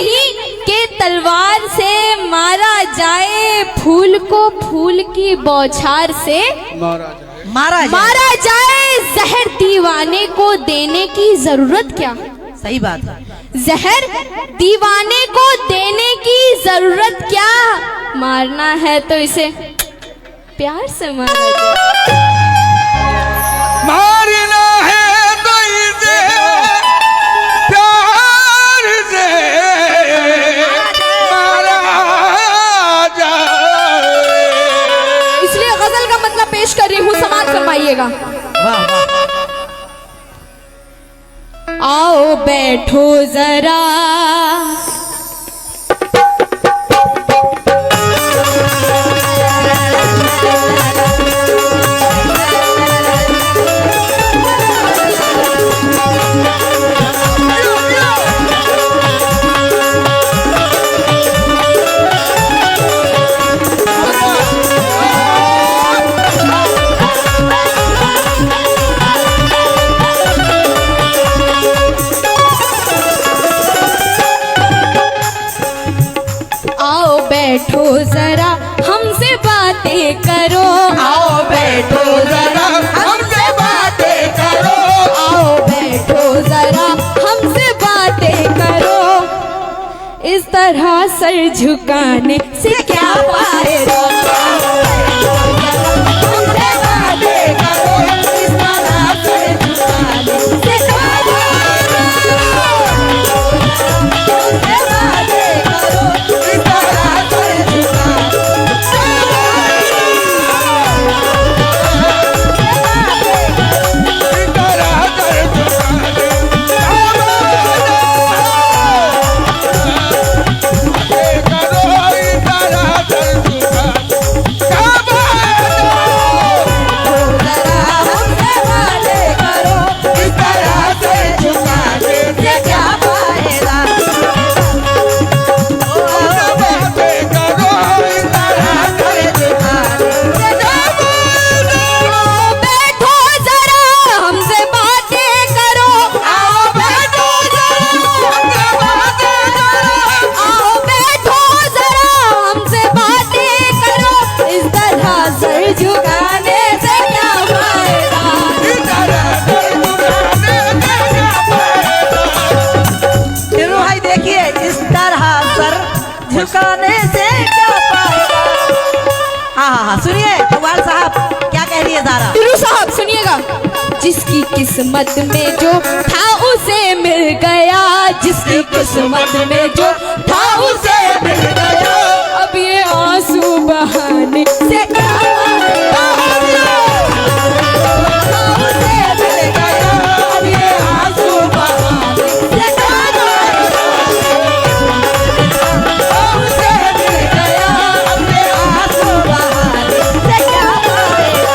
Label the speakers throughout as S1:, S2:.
S1: नहीं कि तलवार से मारा जाए, फूल को फूल की बौछार से मारा जाए। जहर दीवाने को देने की जरूरत क्या?
S2: सही बात है।
S1: जहर दीवाने को देने की जरूरत क्या? मारना है तो इसे प्यार से मारा जाए।
S3: मारना है तो इसे प्यार से मारा जाए।
S1: इसलिए गजल का मतलब पेश कर रही हूँ, समाज फरमाइएगा।
S2: वाह वाह।
S1: आओ बैठो जरा, बैठो जरा हमसे बातें करो।
S3: आओ बैठो जरा हमसे बातें करो।
S1: आओ बैठो जरा हमसे बातें करो। इस तरह सर झुकाने से क्या फायदा? हमसे बातें करो। इस तरह सर झुकाने से क्या फायदा? हमसे बातें करो। इस तरह
S2: झुकाने से क्या फायदा? हाँ, सुनिए कव्वाल साहब क्या कह रही है ज़ारा।
S1: टिरू साहब सुनिएगा। जिसकी किस्मत में जो था उसे मिल गया, जिसकी किस्मत में जो था उसे मिल गया। अब ये आंसू बहाने से क्या फायदा? उसे मिल गया, अब ये आंसू बहाने से क्या फायदा? उसे मिल गया, अब ये आंसू बहाने से क्या फायदा?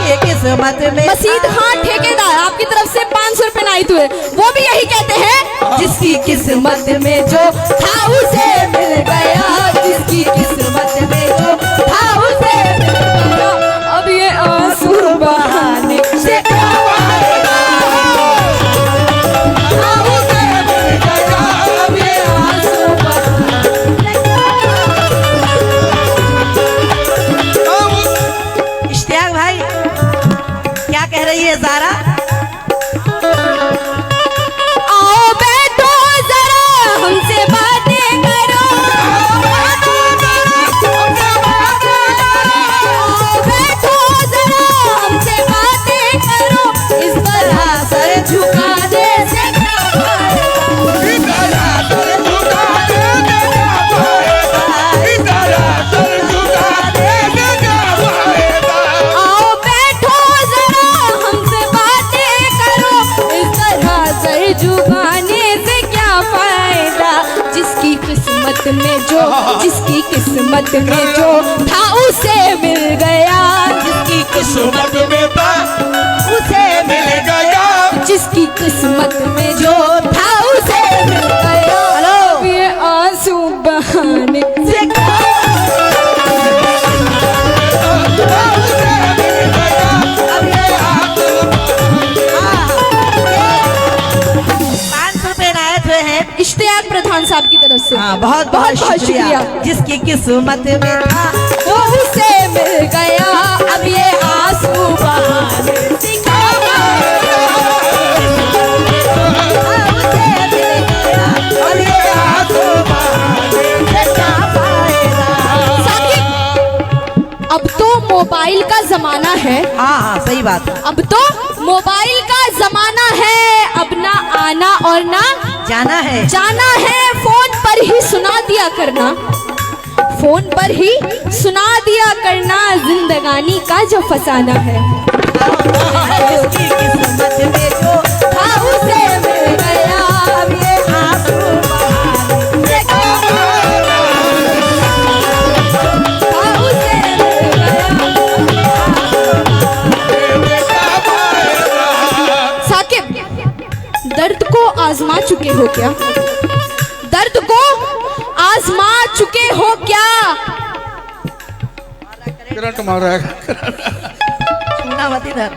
S2: ये किस्मत में
S1: मसीद खान ठेकेदार आपकी तरफ से 500 रुपए नाइत हुए, वो भी यही कहते हैं। जिसकी किस्मत में जो था उसे मिल गया, जिसकी किस्मत में जो था उसे मिल गया। अब ये आंसू बहाने से क्या फायदा? उसे मिल गया, अब ये आंसू बहाने से क्या फायदा?
S2: इश्तियाक भाई क्या कह रही है ज़ारा?
S1: आओ बैठो जरा हमसे बातें करो। आओ बैठो जरा हमसे बातें करो। इस तरह सर झुकाने से क्या फायदा? आओ बैठो जरा हमसे बातें करो। इस तरह सर झुकाने से क्या फायदा? जिसकी किस्मत में जो, जिसकी किस्मत में जो था उसे मिल गया, जिसकी
S3: किस्मत में था
S1: उसे
S3: मिल गया।
S1: जिसकी किस्मत में जो था उसे मिल गया।
S2: हेलो।
S1: ये आंसू बहाने से क्या?
S2: 500 रुपए इनायत हुए हैं।
S1: इश्तियाक प्रधान साहब की तरफ से।
S2: हाँ, बहुत बहुत शुक्रिया। जिसकी किस्मत में था
S1: वो उसे मिल गया, अब ये आंसू बहाने से क्या फायदा।
S2: उसे मिल गया, और ये आंसू बहाने से क्या फायदा।
S1: साकिब, अब तो मोबाइल का जमाना है।
S2: हाँ हाँ, सही बात है।
S1: अब तो मोबाइल का जमाना है, अब ना आना और ना
S2: जाना है।
S1: जाना है। फोन पर ही सुना दिया करना, फोन पर ही सुना दिया करना जिंदगानी का जो फसाना है।
S2: जिसकी किस्मत में जो था उसे मिल गया, अब ये आंसू बहाने से क्या फायदा।
S1: उसे मिल गया। साकिब, दर्द को आजमा चुके हो क्या? दर्द को आजमा चुके हो क्या?
S3: करंट मारा है।
S2: छूना मत इधर।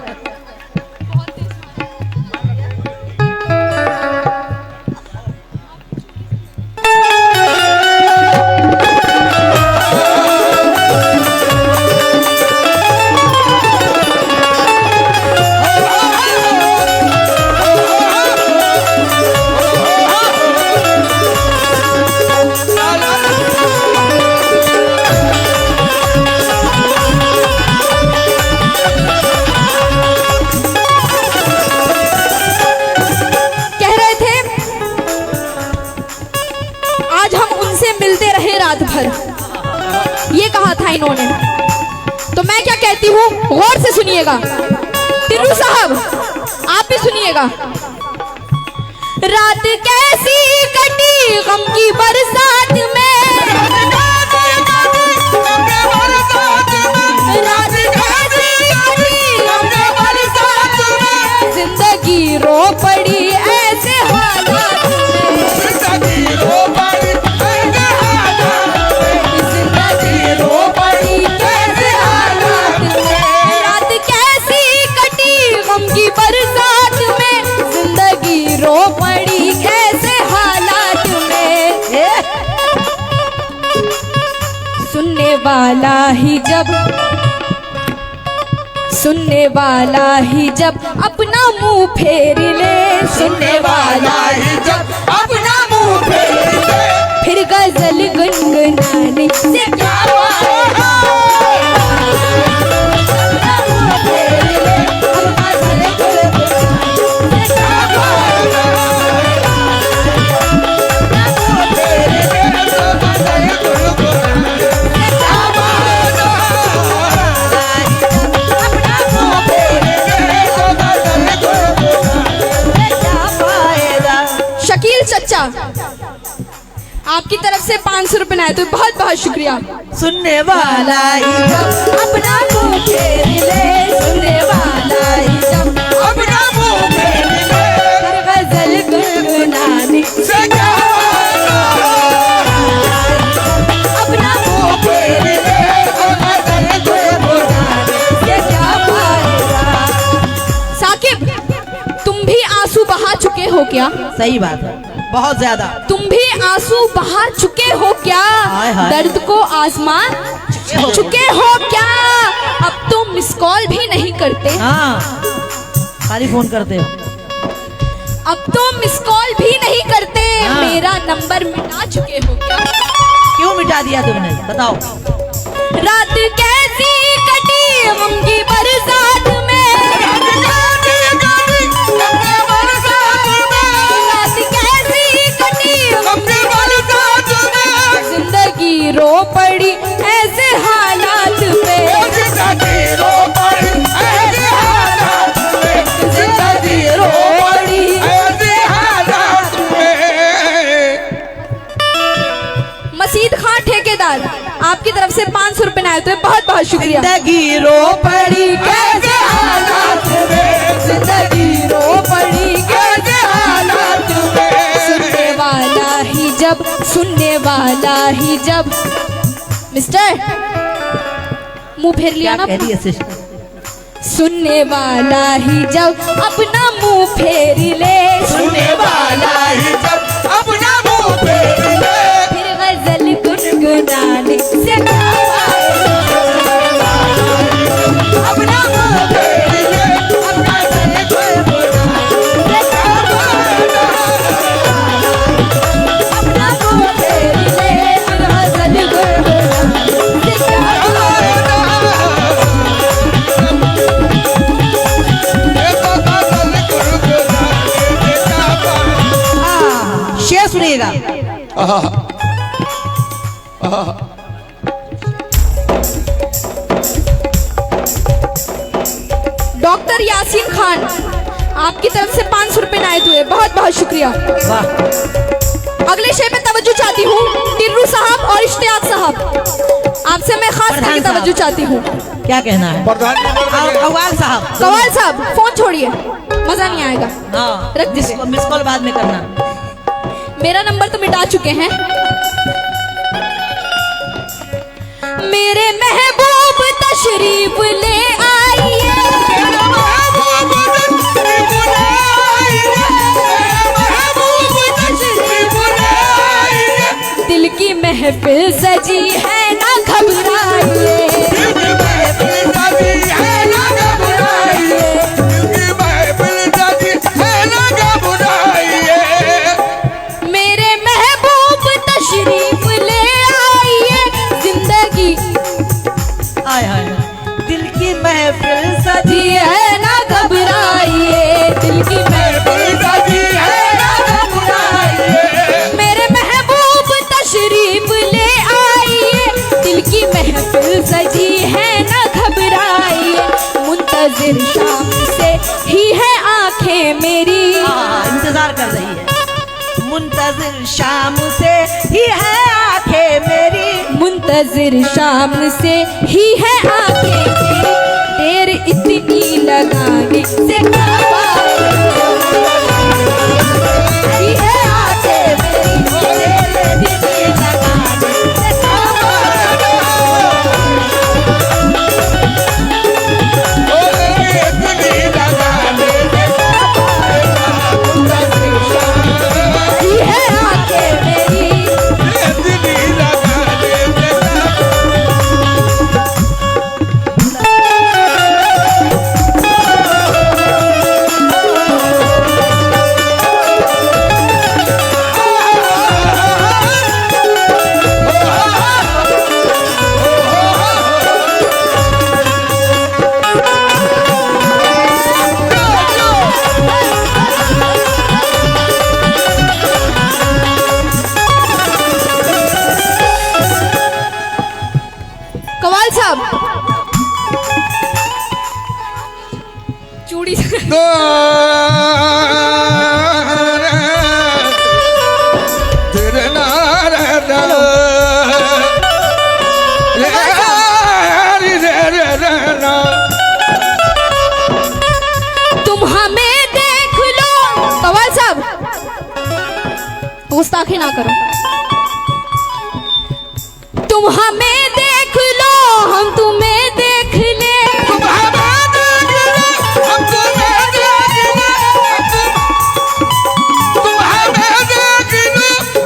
S1: रात भर ये कहा था इन्होंने, तो मैं क्या कहती हूँ गौर से सुनिएगा। टिल्लू साहब आप भी सुनिएगा। रात कैसी कटी गम की बरसात में, रात कैसी कटी गम की बरसात में, जिंदगी रो पड़ी ऐसे हालात में,
S3: जिंदगी रो पड़ी ऐसे हालात में,
S1: जिंदगी रो पड़ी कैसे हालात में। रात कैसी कटी गम की बरसात में, जिंदगी रो पड़ी कैसे हालात में। सुनने वाला ही जब अपना मुंह फेर ले, सुनने वाला ही जब
S3: अपना मुंह फेर ले,
S1: फिर गजल गुनगुनाने से क्या फायदा। अपना मुंह फेर ले, अब गजल गुनगुनाने से क्या फायदा। अपना मुंह फेर ले,
S3: गजल गुनगुनाने
S1: से क्या फायदा। अपना मुंह फेर ले,
S3: गजल गुनगुनाने
S1: से क्या फायदा। शकील चचा आपकी तरफ से 500 रुपए आए, तो बहुत बहुत शुक्रिया।
S2: सुनने वाला ही जब
S1: अपना मुंह फेर ले, सुनने वाला ही जब
S3: अपना मुंह फेर ले,
S1: हर गजल गुनगुनाने
S3: से क्या फायदा।
S1: अपना मुंह फेर ले,
S3: गजल गुनगुनाने
S1: से क्या फायदा। साकिब तुम भी आंसू बहा चुके हो क्या?
S2: सही बात है, बहुत ज्यादा।
S1: तुम भी आंसू बहा चुके हो क्या?
S2: हाय हाय।
S1: दर्द को आजमा चुके हो क्या? अब तो मिस कॉल भी नहीं करते,
S2: हाँ, खाली फोन करते हो।
S1: अब तो मिस कॉल भी नहीं करते,
S2: हाँ।
S1: मेरा नंबर मिटा चुके हो क्या?
S2: क्यों मिटा दिया तुमने, बताओ।
S1: रात कैसी कटी गम की बरसात में, रात कैसी कटी गम की बरसात में, जिंदगी रो पड़ी ऐसे हालात पे,
S3: जिंदगी रो पड़ी ऐसे हालात में,
S1: जिंदगी रो पड़ी।
S3: ऐसे हालात में।
S1: मसीद खान ठेकेदार आपकी तरफ से 500 रुपए आए, तो बहुत बहुत शुक्रिया।
S2: जिंदगी रो पड़ी
S1: कैसे हालात में, जिंदगी रो पड़ी कैसे हालात में। सुनने वाला ही जब मिस्टर मुंह फेर लिया
S2: क्या
S1: ना।
S2: कह रही है सिस्टर?
S1: सुनने वाला ही जब अपना मुंह फेर ले,
S3: सुनने वाला ही जब अपना मुंह फेर ले,
S1: डॉक्टर यासीन खान, आपकी तरफ से 500 रुपए नायत हुए, बहुत बहुत शुक्रिया।
S2: वाह।
S1: अगले शेर पे तवज्जो चाहती हूँ टिर्रू साहब और इश्तियाक साहब, आपसे मैं खास करके
S2: प्रधान साहब।
S1: तवज्जो चाहती हूँ।
S2: क्या कहना है?
S3: प्रधान
S2: कव्वाल साहब।
S1: कवाल साहब फोन छोड़िए, मजा नहीं आएगा।
S2: हाँ,
S1: रख दीजिए।
S2: मिस कॉल बाद में करना।
S1: मेरा नंबर तो मिटा चुके हैं। मेरे महबूब तशरीफ ले आइए, दिल की महफिल सजी है ना घबराइए, मेरे महबूब तशरीफ ले आइए, जिंदगी
S2: आय हाय, दिल की महफिल सजी
S1: जी है ना घबराइए, दिल की महफिल सजी है ना घबराइए, मेरे महबूब तशरीफ ले आइए, दिल की महफिल सजी है ना घबराइए, मुंतजिर शाम से ही है आंखें मेरी,
S2: इंतजार कर रही है। मुंतजिर शाम से ही है आंखें मेरी,
S1: मुंतजिर शाम से ही है आंखें मेरी, देर इतनी लगाने से क्या ही है आंखें मेरी, देर इतनी लगाने से क्या ही है आंखें मेरी। कवाल साहब चूड़ी तुम हमें देख लो, कवाल साहब गुस्ताखी ना करो, तुम हमें देख लो हम तुम्हें देख ले,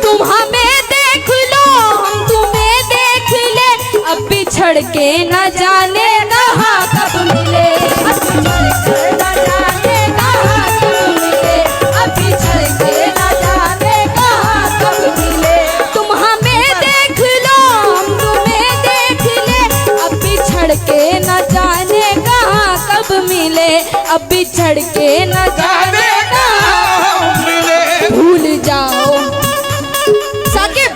S1: तुम हमें देख लो हम तुम्हें देख ले, अब बिछड़ के न जाने कहाँ कब मिले, अब बिछड़ के न जाने कहाँ कब मिले, अब बिछड़ के न जाने कहाँ कब मिले, तुम हमें देख लो हम तुम्हें देख ले, अब बिछड़ के न जाने कहाँ कब मिले, अब बिछड़ के न जाने कहाँ भूल जाओ साकिब,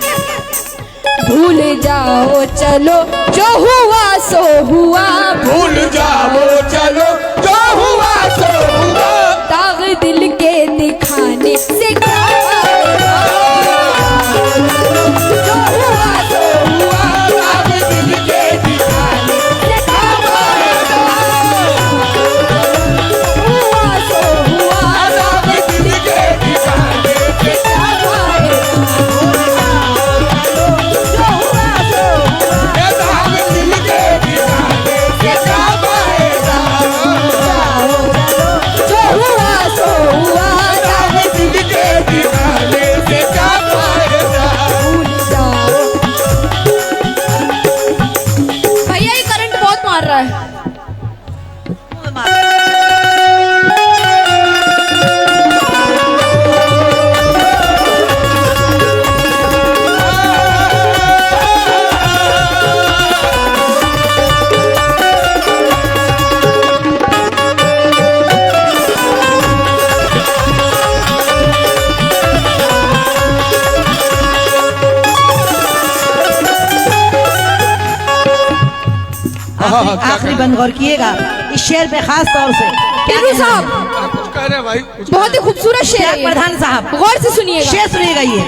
S1: भूल जाओ चलो जो हुआ सो हुआ,
S3: भूल जाओ चलो जो हुआ सो हुआ,
S1: दाग दिल के दिखाने से क्या फायदा, जो हुआ सो हुआ, दाग दिल के दिखाने से क्या फायदा, हुआ सो हुआ, दाग दिल के दिखाने से क्या फायदा, जो हुआ सो हुआ,
S3: दाग दिल के दिखाने
S1: से क्या फायदा, जो हुआ सो हुआ, दाग दिल के
S2: आखिरी बंद गौर किएगा इस शेर पे खास तौर से। क्या
S1: टीटू
S2: कहना
S1: साहब,
S2: है?
S3: कुछ कह रहे भाई, कुछ
S1: बहुत ही खूबसूरत शेर है
S2: त्याग
S1: ये।
S2: प्रधान साहब
S1: गौर से सुनिएगा।
S2: शेर सुनिएगा ये।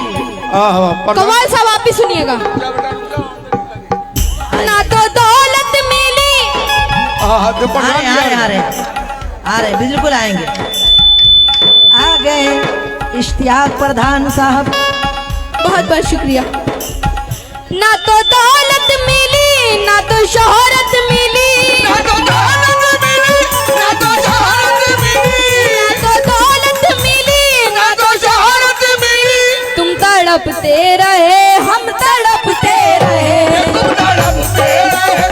S1: कव्वाल साहब आप भी सुनिएगा। ना तो दौलत मिली,
S2: आ रहे बिल्कुल आएंगे। आ गए इश्तियाक प्रधान साहब।
S1: बहुत बहुत शुक्रिया। ना तो दौलत मिली, ना तो शोहरत मिली, ना तो दौलत मिली, ना तो शोहरत मिली, तुम तड़पते रहे, हम तड़पते रहे, तुम तड़पते रहे,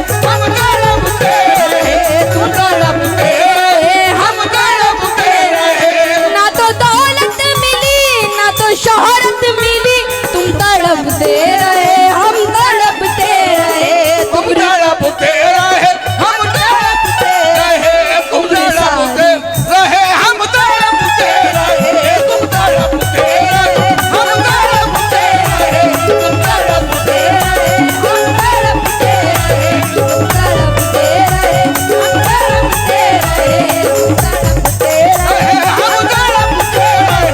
S1: हम तड़पते रहे। ना तो दौलत मिली, ना तो शोहरत मिली, तुम तड़पते रहे, हम तड़पते रहे, तुम
S3: तड़पते रहे, हम तड़पते रहे, तुम तड़पते रहे, हम तड़पते रहे, तुम तड़पते रहे, हम तड़पते रहे,
S1: तुम तड़पते रहे, हम तड़पते रहे, तुम तड़पते रहे, हम तड़पते रहे, तुम तड़पते रहे,
S3: हम तड़पते रहे,
S1: तुम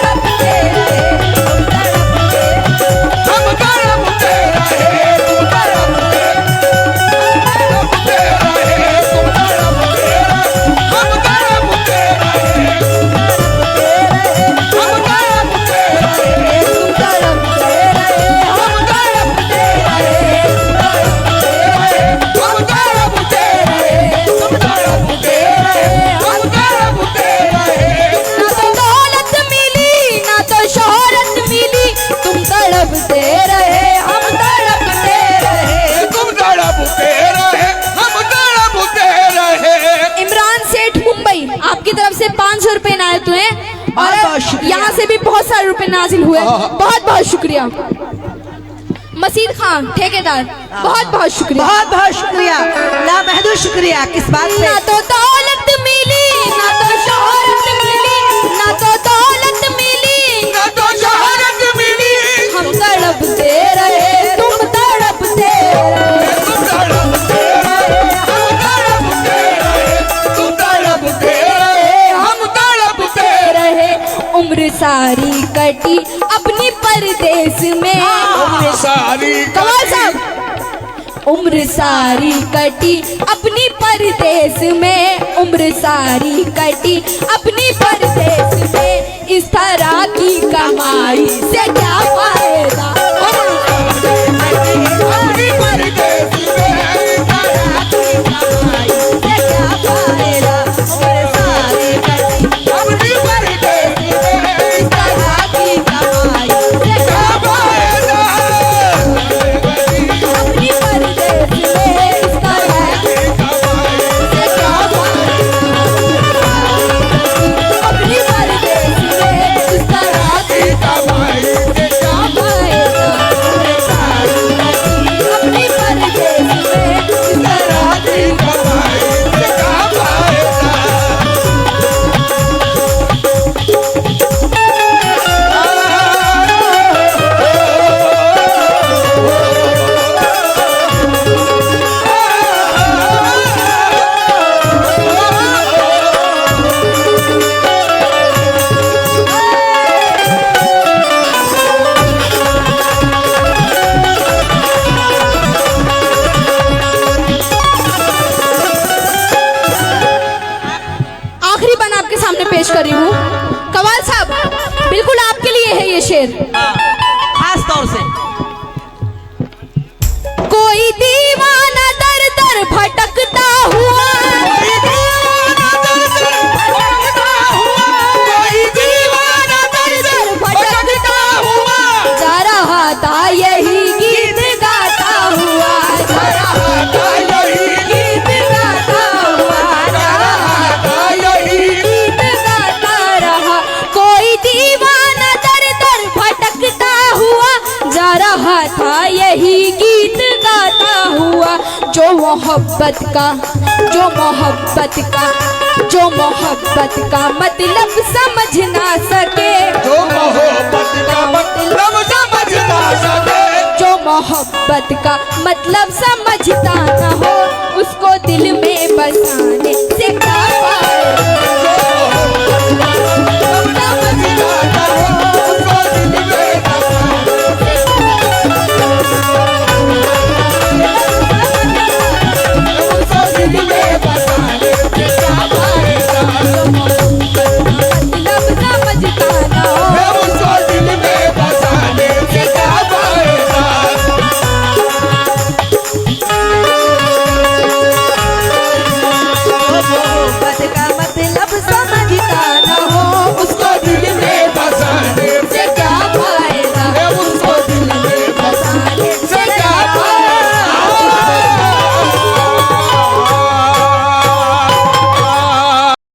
S1: तड़पते से 500 रुपए इनायत हुए और यहाँ से भी बहुत सारे रुपए नाजिल हुए। बहुत बहुत शुक्रिया। मसीद खान ठेकेदार, बहुत बहुत शुक्रिया।
S2: बहुत बहुत शुक्रिया, लामहदूद शुक्रिया। किस बात पे?
S1: ना तो दौलत मिली, ना तो शोहरत मिली, ना तो दौलत मिली,
S3: ना तो शोहरत मिली,
S1: हम तड़पते रहे, तुम तड़पते रहे,
S3: तुम तड़पते रहे, हम तड़पते रहे, तुम तड़पते रहे, हम तड़पते
S1: रहे। उम्र सारी कटी अपनी परदेस में,
S3: उम्र सारी
S1: कमाल साहब। उम्र सारी कटी अपनी परदेस में, उम्र सारी कटी अपनी परदेस में, इस तरह की कमाई से क्या फायदा।
S3: अपनी परदेस में,
S1: से क्या फायदा। उम्र सारी कटी
S3: अपनी परदेस में,
S1: इस तरह की कमाई से क्या फायदा। अपनी परदेस में इस तरह से क्या फायदा। अपनी परदेस में इस तरह से
S3: कमाई से
S1: क्या फायदा। उम्र सारी कटी अपनी परदेस में इस तरह से
S3: कमाई से क्या फायदा।
S1: आखिरी बन आपके सामने पेश कर रही हूँ। कवाल साहब, बिल्कुल आपके लिए है ये शेर।
S2: खास तौर से
S1: कोई दीवाना दर दर भटकता हुआ,
S3: कोई दीवाना दर दर भटकता हुआ, कोई दीवाना दर दर भटकता हुआ,
S1: जा रहा था यही गीत गाता हुआ, जा रहा था
S3: यही
S1: गीत गाता हुआ, जा रहा था
S3: यही
S1: गीत गाता रहा। कोई दीवाना दर दर भटकता हुआ, जा रहा था यही गीत गाता हुआ। जो मोहब्बत का, जो मोहब्बत का, जो मोहब्बत का मतलब समझ ना सके,
S3: जो मोहब्बत
S1: मोहब्बत का मतलब समझता न हो उसको दिल में बसाना